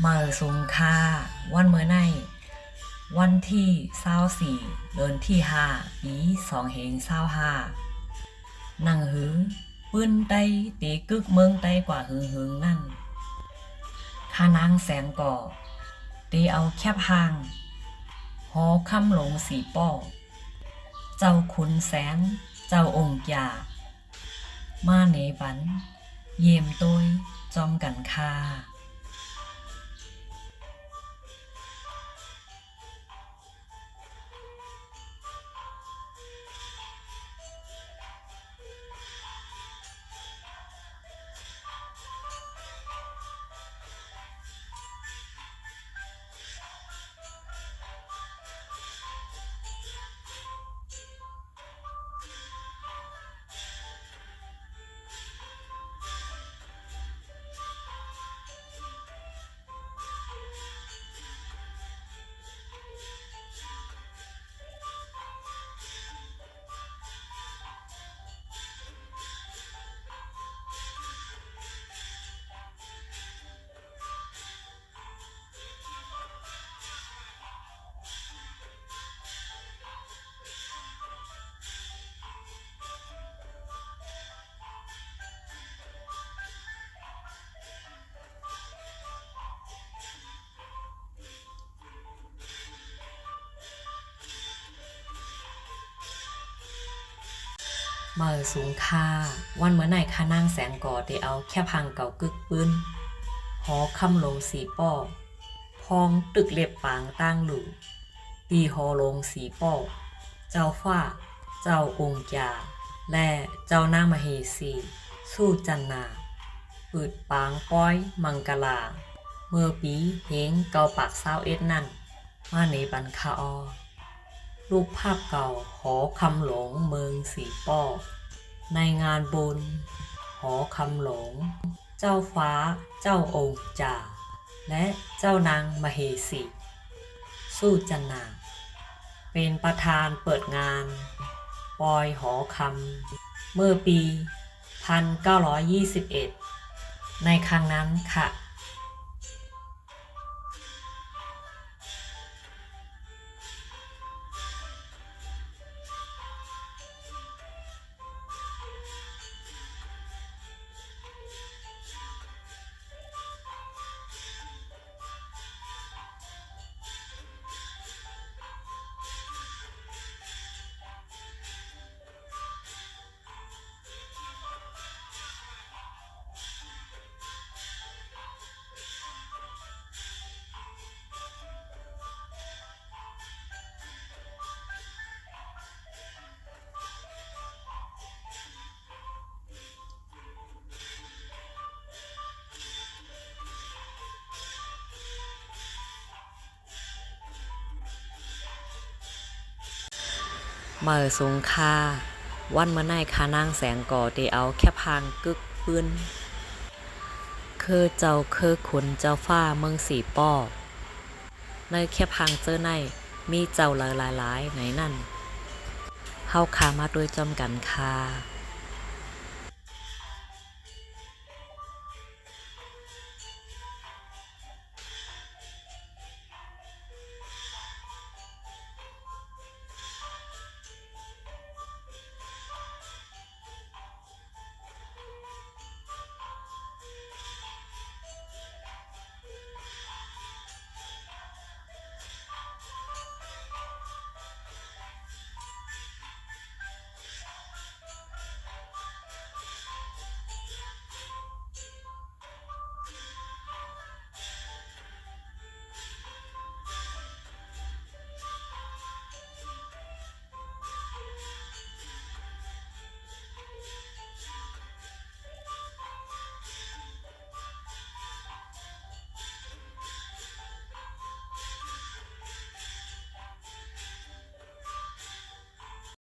มาสงค่าวันเมื่อในวันที่24เดือนที่5ปี2525นั่งหือปื้นไตตีกึกเมืองไตกว่าหึงนั่นข้านางแสงก่อตีเอาแคบหางหอคำหลงสีป้อเจ้าขุนแสนเจ้าองค์ยามาเนบันเยี่ยมตยจอมกันคาเมื่อสูงค่าวันเมื่อไหนข้านางแสงก่อได้เอาแค่พังเก่ากึกปืนหอคำหลงสีป้อพองตึกเล็บปางตั้งหลู่ตีหอลงสีป้อเจ้าฟ้าเจ้าองค์ยาและเจ้านางมเหสีสู้จันนาปืดปางป้อยมังกลาเมื่อปีเฮงเกาปาก21นั่นมาในบันคาออรูปภาพเก่าหอคำหลงเมืองสีป้อในงานบุญหอคำหลงเจ้าฟ้าเจ้าองค์จ่าและเจ้านางมเหสีสู้จันนาเป็นประธานเปิดงานปอยหอคำเมื่อปี1921ในครั้งนั้นค่ะเมื่อสงค่าวันเมื่อไหนข้านางแสงก่อได้เอาแค่พังกึกปืนคือเจ้าคือขุนเจ้าฟ้าเมืองสีป้อในแค่พังเจอในมีเจ้าหลายๆในนั่นเฮาขามาโดยจอมกันค่ะ